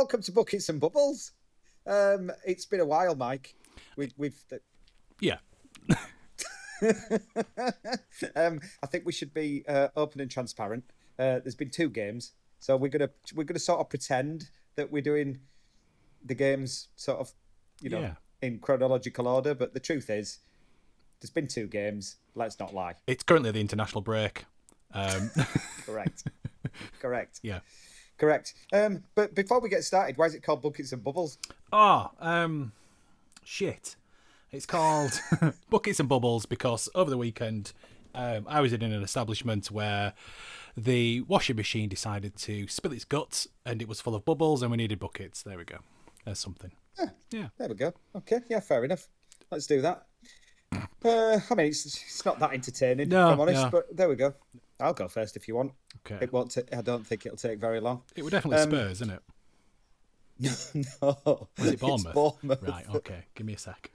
welcome to Buckets and Bubbles. It's been a while, Mike. We've Yeah. I think we should be open and transparent. There's been 2 games, so we're gonna sort of pretend that we're doing the games sort of, Yeah. in chronological order. But the truth is, there's been 2 games. Let's not lie. It's currently the international break. Correct. Yeah. Correct. But before we get started, why is it called Buckets and Bubbles? Shit. It's called Buckets and Bubbles because over the weekend I was in an establishment where the washing machine decided to spill its guts and it was full of bubbles and we needed buckets. There we go. There's something. Yeah. There we go. Okay, yeah, fair enough. Let's do that. I mean, it's not that entertaining, if I'm honest, but there we go. I'll go first if you want. Okay. It won't. I don't think it'll take very long. It were definitely Spurs, isn't it? No. Was it Bournemouth? It's Bournemouth. Right, okay. Give me a sec.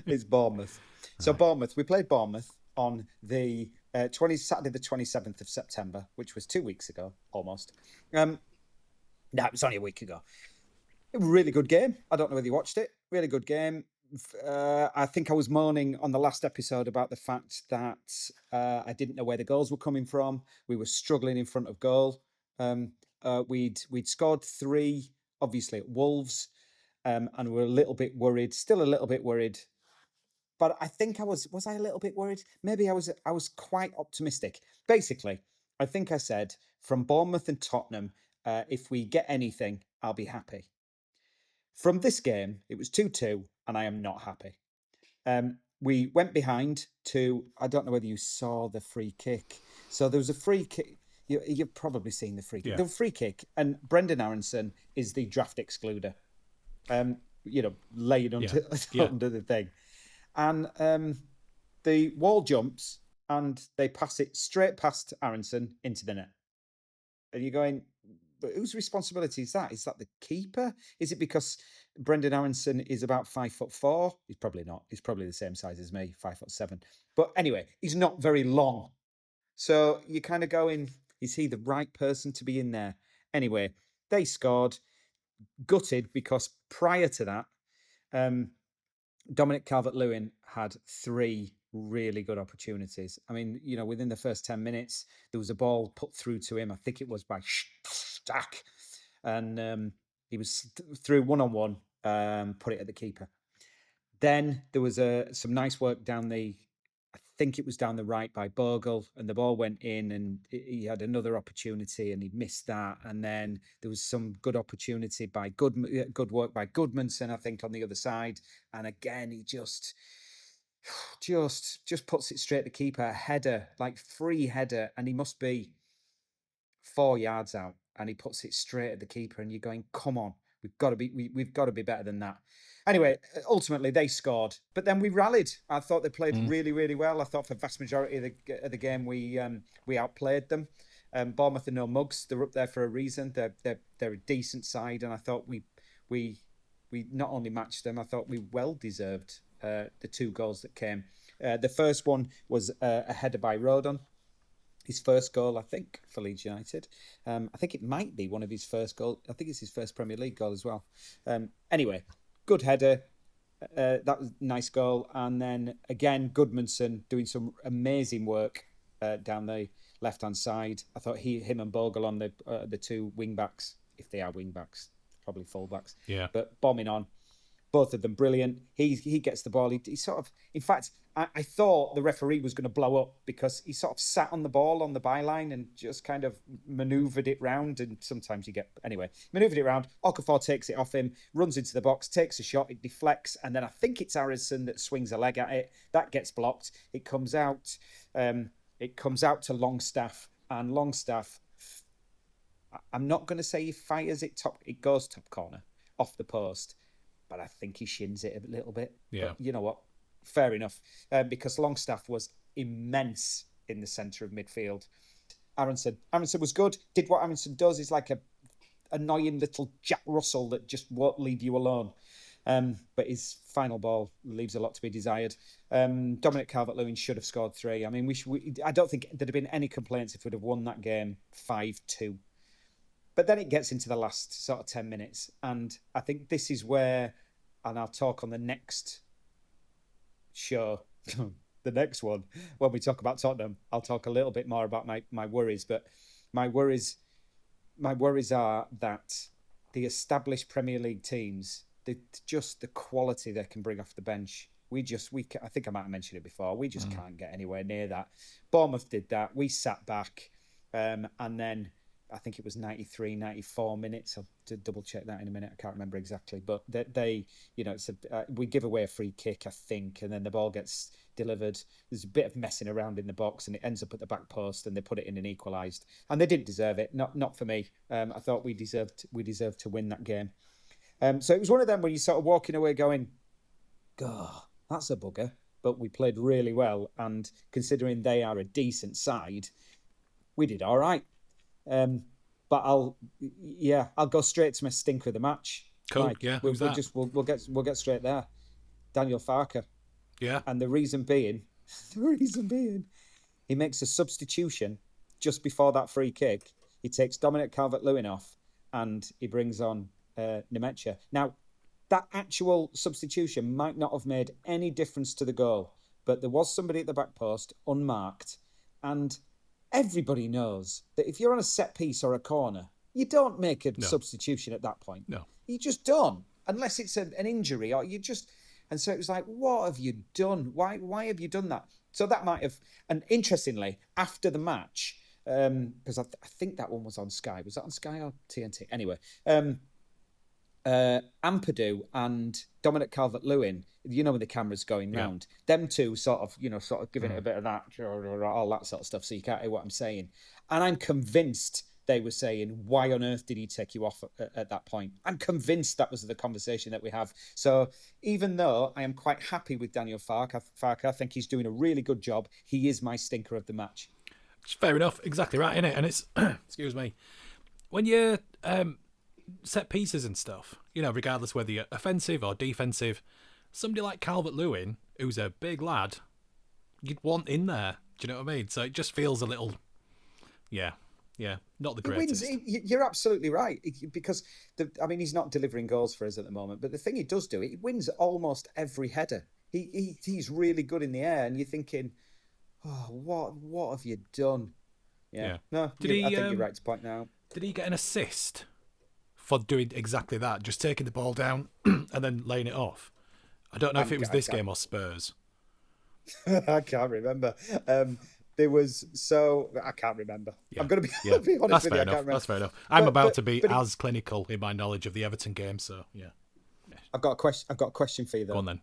It's Bournemouth. So Right. Bournemouth, we played Bournemouth on the Saturday the 27th of September, which was 2 weeks ago, almost. No, it was only a week ago. A really good game. I don't know whether you watched it. Really good game. I think I was moaning on the last episode about the fact that I didn't know where the goals were coming from. We were struggling in front of goal. We'd scored 3, obviously at Wolves, and we're a little bit worried. Still a little bit worried. But I think was I a little bit worried? Maybe I was quite optimistic. Basically, I think I said from Bournemouth and Tottenham, if we get anything, I'll be happy. From this game, it was 2-2, and I am not happy. We went behind to, I don't know whether you saw the free kick. So there was a free kick. You've probably seen the free kick. Yeah. The free kick, and Brendan Aronson is the draft excluder. Laying under the thing. And the wall jumps, and they pass it straight past Aronson into the net. And you're going, but whose responsibility is that? Is that the keeper? Is it because Brendan Aronson is about 5'4"? He's probably not. He's probably the same size as me, 5'7". But anyway, he's not very long. So you're kind of going, is he the right person to be in there? Anyway, they scored, gutted because prior to that, Dominic Calvert-Lewin had 3 really good opportunities. I mean, within the first 10 minutes, there was a ball put through to him. I think it was by Stack. And he was through one-on-one, put it at the keeper. Then there was some nice work I think it was down the right by Bogle, and the ball went in, and he had another opportunity, and he missed that. And then there was some good opportunity by good work by Goodmanson, I think, on the other side. And again, he just puts it straight to keeper, a header, like free header, and he must be 4 yards out, and he puts it straight at the keeper. And you're going, come on, we've got to be better than that. Anyway, ultimately they scored, but then we rallied. I thought they played really, really well. I thought for the vast majority of the game we outplayed them. Bournemouth are no mugs. They're up there for a reason. They're a decent side, and I thought we not only matched them. I thought we well deserved the 2 goals that came. The first one was a header by Rodon. His first goal, I think, for Leeds United. I think it might be one of his first goals. I think it's his first Premier League goal as well. Anyway. Good header, that was a nice goal. And then again, Goodmanson doing some amazing work down the left-hand side. I thought him and Bogle on the 2 wing-backs, if they are wing-backs, probably full-backs. Yeah. But bombing on. Both of them brilliant. He gets the ball. He sort of, in fact, I thought the referee was going to blow up because he sort of sat on the ball on the byline and just kind of manoeuvred it round. And sometimes manoeuvred it round. Okafor takes it off him, runs into the box, takes a shot, it deflects, and then I think it's Aronson that swings a leg at it. That gets blocked. It comes out. To Longstaff, and Longstaff, I'm not going to say he fires it top. It goes top corner off the post. But I think he shins it a little bit. Yeah. But you know what? Fair enough. Because Longstaff was immense in the centre of midfield. Aronson was good. Did what Aronson does. Is like a annoying little Jack Russell that just won't leave you alone. But his final ball leaves a lot to be desired. Dominic Calvert-Lewin should have scored 3. I mean, I don't think there'd have been any complaints if we'd have won that game 5-2. But then it gets into the last sort of 10 minutes. And I think this is where, and I'll talk on the next show, the next one, when we talk about Tottenham, I'll talk a little bit more about my worries. But my worries are that the established Premier League teams, just the quality they can bring off the bench. I think I might have mentioned it before. We just can't get anywhere near that. Bournemouth did that. We sat back, and then I think it was 93, 94 minutes. I'll double check that in a minute. I can't remember exactly, but they we give away a free kick, I think, and then the ball gets delivered. There's a bit of messing around in the box, and it ends up at the back post, and they put it in and equalised. And they didn't deserve it. Not for me. I thought we deserved to win that game. So it was one of them where you're sort of walking away going, God, that's a bugger. But we played really well, and considering they are a decent side, we did all right. But I'll go straight to my stinker of the match. Cool. Yeah. We'll get straight there. Daniel Farke. Yeah. And the reason being, he makes a substitution just before that free kick. He takes Dominic Calvert-Lewin off, and he brings on Nemecha. Now, that actual substitution might not have made any difference to the goal, but there was somebody at the back post, unmarked, and everybody knows that if you're on a set piece or a corner, you don't make a substitution at that point. No. You just don't, unless it's an injury or you just... And so it was like, what have you done? Why have you done that? So that might have... And interestingly, after the match, because I think that one was on Sky. Was that on Sky or TNT? Anyway, Ampadu and Dominic Calvert-Lewin, when the camera's going round, them two sort of giving it a bit of that, all that sort of stuff, so you can't hear what I'm saying. And I'm convinced they were saying, why on earth did he take you off at that point? I'm convinced that was the conversation that we have. So even though I am quite happy with Daniel Farke, I think he's doing a really good job, he is my stinker of the match. Fair enough. Exactly right, innit? And it's, excuse me, when you're set pieces and stuff, regardless whether you're offensive or defensive, somebody like Calvert-Lewin, who's a big lad, you'd want in there. Do you know what I mean? So it just feels a little, not the greatest. You're absolutely right, because he's not delivering goals for us at the moment, but the thing he does do, he wins almost every header. He's really good in the air, and you're thinking, oh, what have you done? Yeah. No, I think you're right to point out. Did he get an assist for doing exactly that, just taking the ball down and then laying it off? I don't know if it was this game or Spurs. I can't remember. I can't remember. Yeah. I'm going to be honest with you. I can't remember. That's fair enough. I'm about to be as clinical in my knowledge of the Everton game, so yeah. I've got a question for you though. Go on then.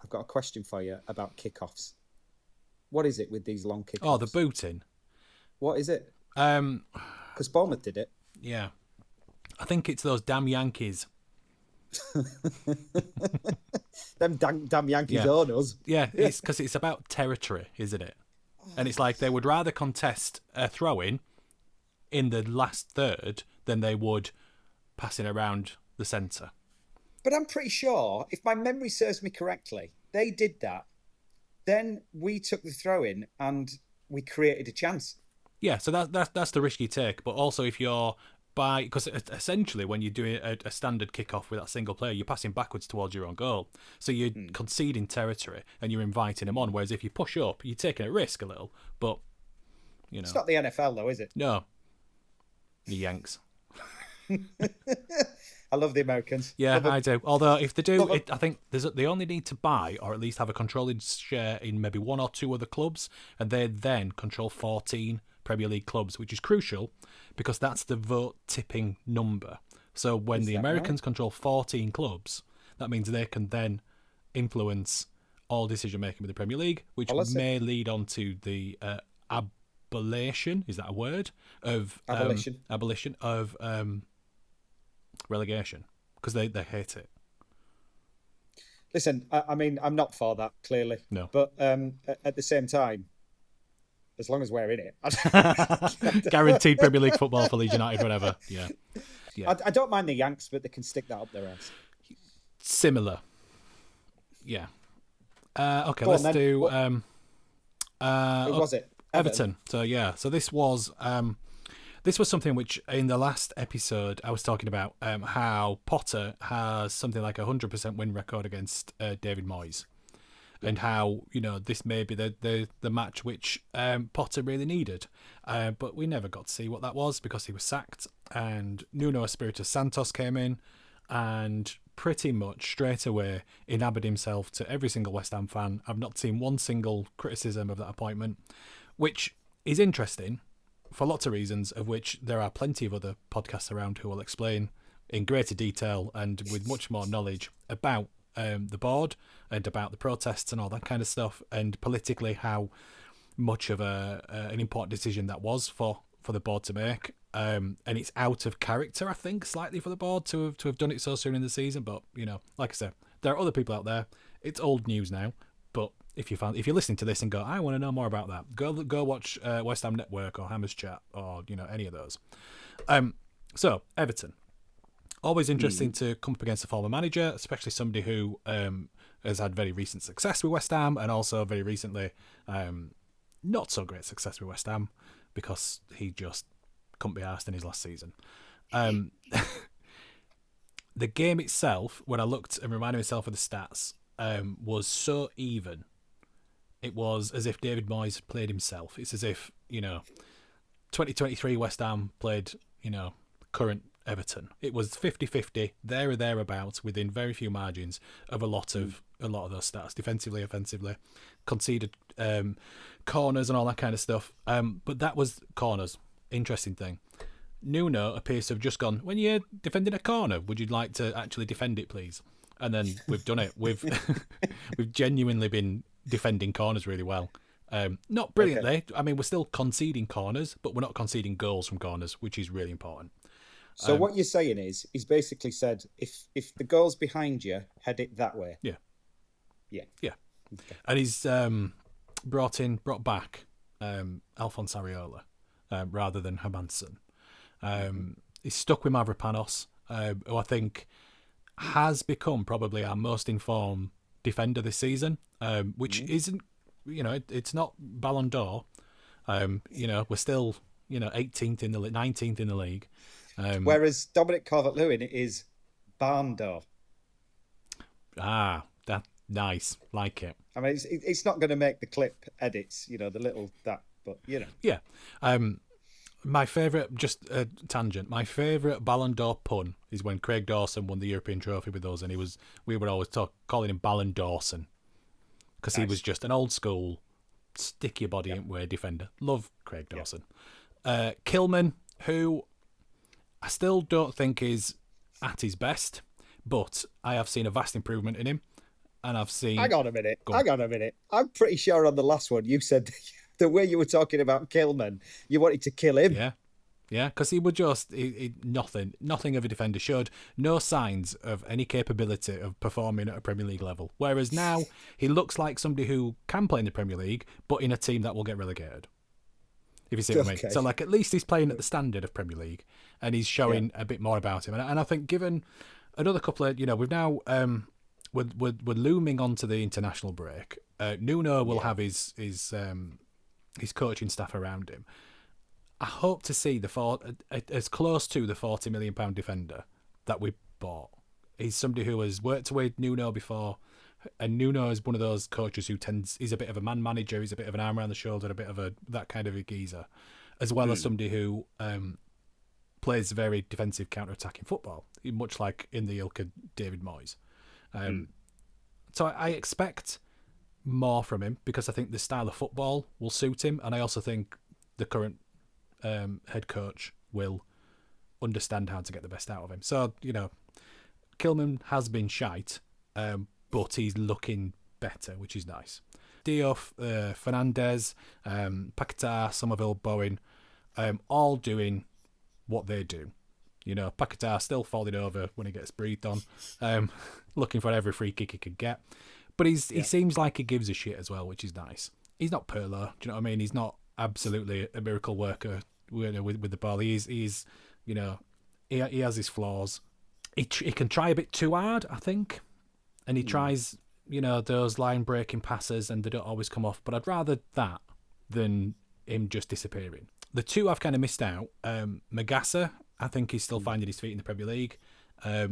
I've got a question for you about kickoffs. What is it with these long kickoffs? Oh, the booting. What is it? Because Bournemouth did it. Yeah. I think it's those damn Yankees. Them damn Yankees own us. Yeah, it's because it's about territory, isn't it? And it's like they would rather contest a throw-in in the last third than they would passing around the centre. But I'm pretty sure, if my memory serves me correctly, they did that. Then we took the throw-in and we created a chance. Yeah, so that's the risk you take. But also if you're because essentially when you're doing a standard kickoff with that single player, you're passing backwards towards your own goal. So you're conceding territory and you're inviting them on. Whereas if you push up, you're taking a risk a little. But, It's not the NFL though, is it? No. The Yanks. I love the Americans. Yeah, I do. Although if they do, I think they only need to buy or at least have a controlling share in maybe one or two other clubs, and they then control 14 Premier League clubs, which is crucial because that's the vote tipping number. So when the Americans control 14 clubs, that means they can then influence all decision making with the Premier League, which may lead on to the abolition. Is that a word? Of abolition of relegation, because they hate it. Listen, I'm not for that, clearly. No. But at the same time, as long as we're in it. Guaranteed Premier League football for Leeds United, whatever. Yeah. I don't mind the Yanks, but they can stick that up their ass. Similar. Yeah. Okay, let's do... who was it? Everton. So, yeah. So this was... This was something which, in the last episode, I was talking about how Potter has something like 100% win record against David Moyes, and how this may be the match which Potter really needed, but we never got to see what that was because he was sacked, and Nuno Espirito Santos came in, and pretty much straight away enamored himself to every single West Ham fan. I've not seen one single criticism of that appointment, which is interesting for lots of reasons, of which there are plenty of other podcasts around who will explain in greater detail and with much more knowledge about the board and about the protests and all that kind of stuff, and politically how much of an important decision that was for the board to make. And it's out of character, I think, slightly for the board to have done it so soon in the season. But like I said, there are other people out there. It's old news now. But if you're listening to this and go, I want to know more about that, go watch West Ham Network or Hammers Chat or any of those. So Everton, always interesting to come up against a former manager, especially somebody who has had very recent success with West Ham, and also very recently not so great success with West Ham because he just couldn't be arsed in his last season. The game itself, when I looked and reminded myself of the stats, was so even. It was as if David Moyes played himself. It's as if 2023 West Ham played current Everton. It was 50-50, there or thereabouts, within very few margins of a lot of those stats, defensively, offensively, conceded corners and all that kind of stuff. But that was corners. Interesting thing. Nuno appears to have just gone, when you're defending a corner, would you like to actually defend it, please? And then we've done it. We've genuinely been defending corners really well. Not brilliantly. Okay. I mean, we're still conceding corners, but we're not conceding goals from corners, which is really important. So what you're saying is, he's basically said, if the goal's behind you, head it that way. Yeah. Yeah. Yeah. Okay. And he's brought back Alphonse Areola rather than Hermansen. He's stuck with Mavropanos, who I think has become probably our most informed defender this season, which isn't, it's not Ballon d'Or. We're still, 18th in the 19th in the league. Whereas Dominic Calvert-Lewin is Barn d'Or. That nice, like it. I mean, it's not going to make the clip edits, the little that, but Yeah. My favourite, just a tangent, my favourite Ballon d'Or pun is when Craig Dawson won the European trophy with us, and we would always calling him Ballon Dawson, because he was just an old school, stick your body in way defender. Love Craig Dawson. Kilman, who I still don't think is at his best, but I have seen a vast improvement in him, and I've seen... Hang on a minute. I'm pretty sure on the last one you said... The way you were talking about Kilman, you wanted to kill him. Yeah, because he would just nothing of a defender showed, no signs of any capability of performing at a Premier League level. Whereas now he looks like somebody who can play in the Premier League, but in a team that will get relegated. If you see what I mean. So at least he's playing at the standard of Premier League, and he's showing a bit more about him. And I think given another couple of, we've now we're looming onto the international break. Nuno will have his coaching staff around him. I hope to see as close to the £40 million defender that we bought. He's somebody who has worked with Nuno before, and Nuno is one of those coaches who he's a bit of a man manager, he's a bit of an arm around the shoulder, a bit of that kind of a geezer, as well as somebody who plays very defensive counter-attacking football, much like in the ilk of David Moyes. So I expect more from him, because I think the style of football will suit him, and I also think the current head coach will understand how to get the best out of him. So Kilman has been shite, but he's looking better, which is nice. Diouf, Fernandez, Paquetá, Somerville, Bowen, all doing what they do. Paquetá still falling over when he gets breathed on, looking for every free kick he could get. But he seems like he gives a shit as well, which is nice. He's not Pirlo, do you know what I mean? He's not absolutely a miracle worker with the ball. He has his flaws. He can try a bit too hard, I think. And he tries, those line-breaking passes, and they don't always come off. But I'd rather that than him just disappearing. The two I've kind of missed out. Magassa, I think he's still finding his feet in the Premier League.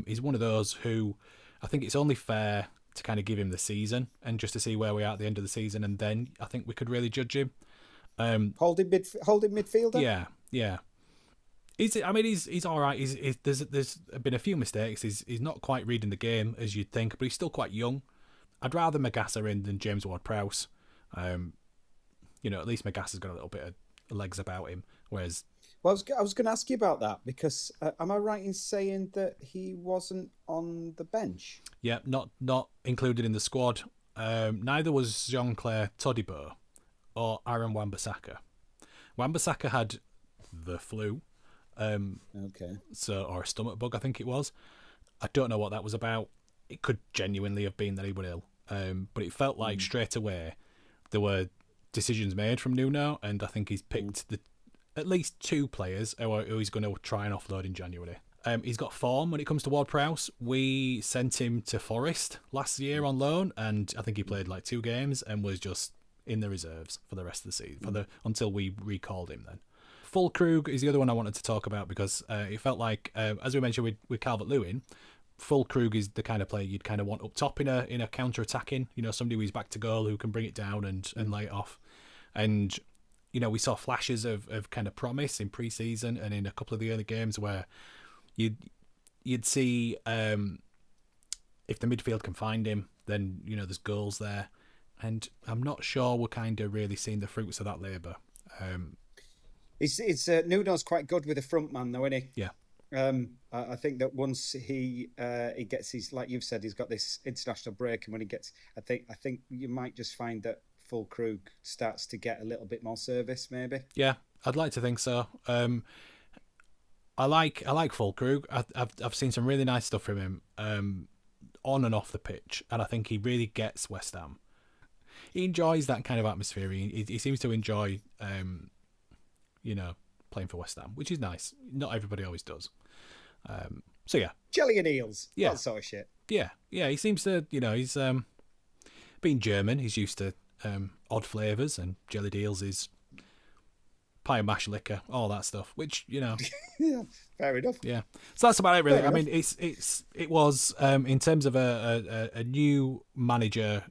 He's one of those who I think it's only fair to kind of give him the season and just to see where we are at the end of the season, and then I think we could really judge him. Holding midfielder. Yeah. He's all right. There's been a few mistakes. He's not quite reading the game as you'd think, but he's still quite young. I'd rather Magassa in than James Ward-Prowse. At least Magassa's got a little bit of legs about him, whereas... Well, I was going to ask you about that because am I right in saying that he wasn't on the bench? Yeah, not included in the squad. Neither was Jean-Claire Todibo or Aaron Wan-Bissaka. Wan-Bissaka had the flu. Okay. Or a stomach bug, I think it was. I don't know what that was about. It could genuinely have been that he was ill. But it felt like straight away there were decisions made from Nuno, and I think he's picked at least two players who he's going to try and offload in January. He's got form when it comes to Ward-Prowse. We sent him to Forest last year on loan, and I think he played like 2 games and was just in the reserves for the rest of the season, until we recalled him then. Fulkrug is the other one I wanted to talk about because it felt like, as we mentioned with Calvert-Lewin, Fulkrug is the kind of player you'd kind of want up top in a counter-attacking, somebody who's back to goal who can bring it down and lay it off. And, we saw flashes of kind of promise in pre-season and in a couple of the early games where you'd see if the midfield can find him, then, there's goals there. And I'm not sure we're kind of really seeing the fruits of that labour. It's Nuno's quite good with a front man, though, isn't he? Yeah. I think that once he gets his, like you've said, he's got this international break, and when he gets, I think you might just find that Fulkrug starts to get a little bit more service, maybe. Yeah, I'd like to think so. I like Fulkrug. I've seen some really nice stuff from him on and off the pitch, and I think he really gets West Ham. He enjoys that kind of atmosphere. He seems to enjoy, playing for West Ham, which is nice. Not everybody always does. So yeah, jelly and eels, that sort of shit. Yeah. He seems to, he's being German. He's used to odd flavours, and jellied eels is pie and mash liquor, all that stuff. Which yeah, fair enough. Yeah, so that's about it, really. Fair I mean, it was in terms of a new manager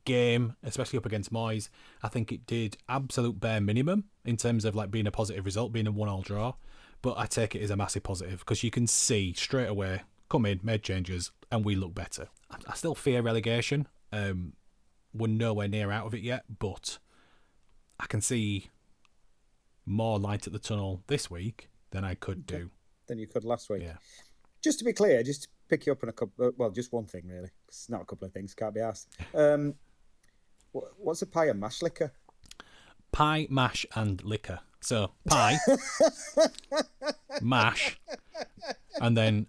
game, especially up against Moyes, I think it did absolute bare minimum in terms of like being a positive result, being a 1-1 draw. But I take it as a massive positive because you can see straight away, come in, made changes, and we look better. I still fear relegation. We're nowhere near out of it yet, but I can see more light at the tunnel this week than I could do. Than you could last week. Yeah. Just to be clear, just to pick you up on a couple, well, just one thing really. It's not a couple of things, can't be asked. What's a pie and mash liquor? Pie, mash, and liquor. So pie, mash, and then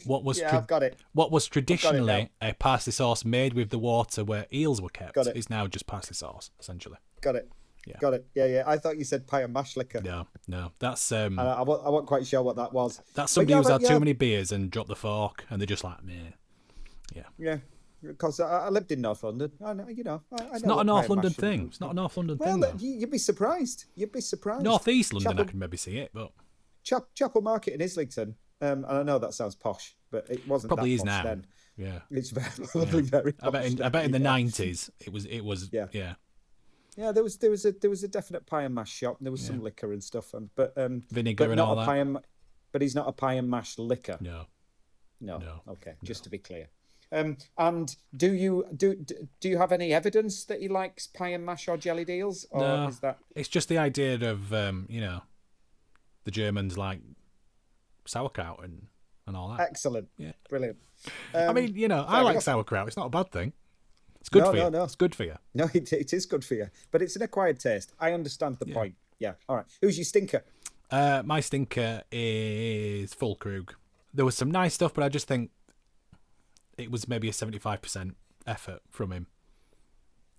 what was I've got it. What was traditionally a parsley sauce made with the water where eels were kept is now just parsley sauce, essentially. Got it. Yeah. Got it. Yeah. I thought you said pie and mash liquor. No. That's I wasn't quite sure what that was. That's somebody who's had too many beers and dropped the fork, and they're just like, meh. Yeah. Because I lived in North London. I know, it's not a North London thing. It's not a North London thing. Well, you'd be surprised. North East London, I can maybe see it, but Chapel Market in Islington. And I know that sounds posh, but it wasn't. Probably that is posh now. Then. Yeah, it's probably very posh. I bet in the 90s it was. Yeah. Yeah, there was a definite pie and mash shop. And there was some liquor and stuff, but vinegar and all that. But he's not a pie and mash liquor. No. Okay, just to be clear. And do you have any evidence that he likes pie and mash or jellied eels? Or no, is that... It's just the idea of the Germans like sauerkraut and all that. Excellent. Yeah. Brilliant. I mean, I like sauerkraut. It's not a bad thing. It's good for you. No. It's good for you. No, it is good for you. But it's an acquired taste. I understand the point. Yeah. All right. Who's your stinker? My stinker is Fulkrug. There was some nice stuff, but I just think it was maybe a 75% effort from him.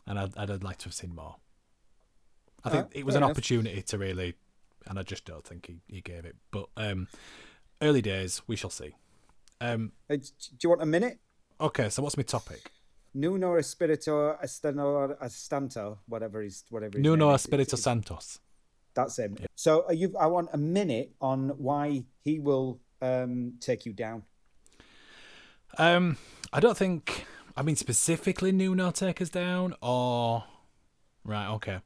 And I'd like to have seen more. I think it was an opportunity to really, and I just don't think he gave it. But early days, we shall see. Do you want a minute? Okay, so what's my topic? Nuno Espirito Estanto, whatever his Nuno name Espirito is. Santos. That's him. So I want a minute on why he will take you down. I don't think. I mean, specifically Nuno take us down, or right? Okay.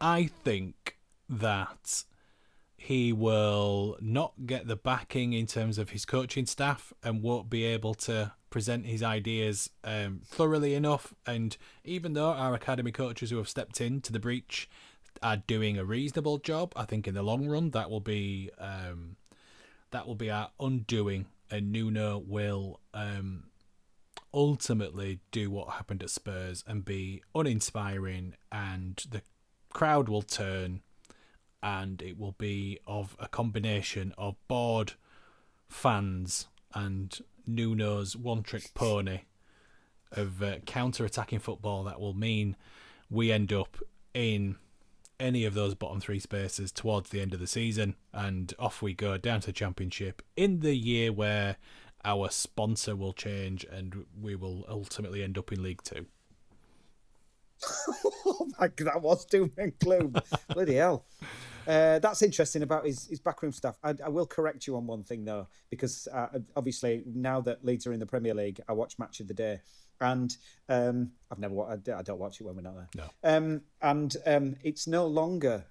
I think that he will not get the backing in terms of his coaching staff and won't be able to present his ideas thoroughly enough. And even though our academy coaches who have stepped into the breach are doing a reasonable job, I think in the long run that will be our undoing, and Nuno will ultimately do what happened at Spurs and be uninspiring, and the crowd will turn, and it will be of a combination of bored fans and Nuno's one-trick pony of counter-attacking football that will mean we end up in any of those bottom three spaces towards the end of the season, and off we go down to the Championship in the year where our sponsor will change and we will ultimately end up in League Two. Oh my God, that was doom and gloom. Bloody hell. That's interesting about his backroom staff. I will correct you on one thing, though, because obviously now that Leeds are in the Premier League, I watch Match of the Day. And I've never watched. I don't watch it when we're not there. No. It's no longer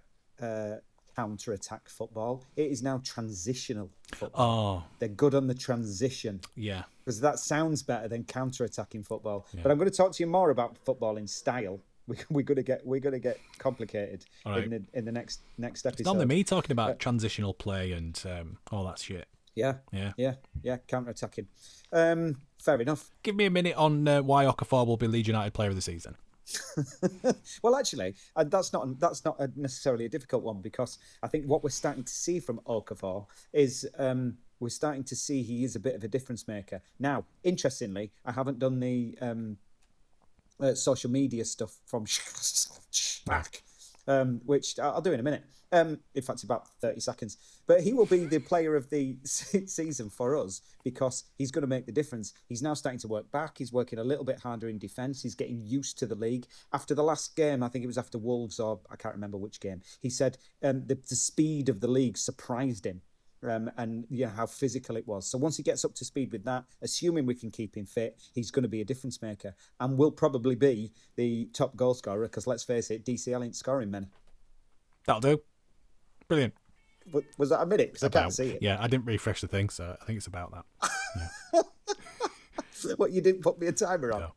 counter-attack football. It is now transitional football. Oh, they're good on the transition. Yeah, because that sounds better than counter-attacking football. Yeah. But I'm going to talk to you more about football in style. We're going to get complicated in the next episode. It's not me talking about transitional play and all that shit. Yeah. Counter-attacking. Fair enough. Give me a minute on why Okafor will be Leeds United Player of the Season. Well, actually, that's not necessarily a difficult one, because I think what we're starting to see from Okafor is we're starting to see he is a bit of a difference maker. Now, interestingly, I haven't done the social media stuff from back, which I'll do in a minute. In fact, about 30 seconds. But he will be the player of the season for us, because he's going to make the difference. He's now starting to work back. He's working a little bit harder in defence. He's getting used to the league. After the last game, I think it was after Wolves, or I can't remember which game, he said the speed of the league surprised him. And how physical it was. So once he gets up to speed with that, assuming we can keep him fit, he's going to be a difference maker, and will probably be the top goal scorer, because let's face it, DCL ain't scoring many. That'll do. Brilliant. Was that a minute? Because I can't see it. Yeah, I didn't refresh the thing, so I think it's about that. Yeah. What, you didn't put me a timer on? No.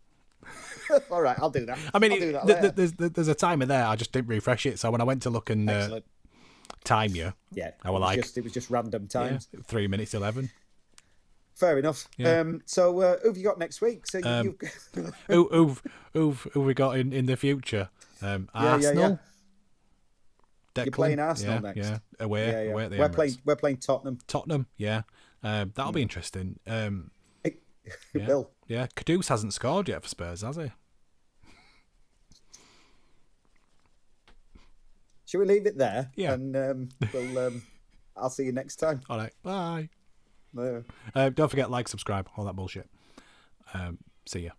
All right, I'll do that. I mean, there's a timer there. I just didn't refresh it, so when I went to look and time you, I was it was just random times. 3 minutes 11. Fair enough. Yeah. So who have you got next week? So who've we got in the future? Arsenal. Declan. You're playing Arsenal next. Yeah, away at the Emirates. We're playing Tottenham. Tottenham, yeah. That'll be interesting. It will. Yeah, Kudus hasn't scored yet for Spurs, has he? Shall we leave it there? Yeah. And I'll see you next time. All right. Bye. No. Don't forget, like, subscribe, all that bullshit. See ya.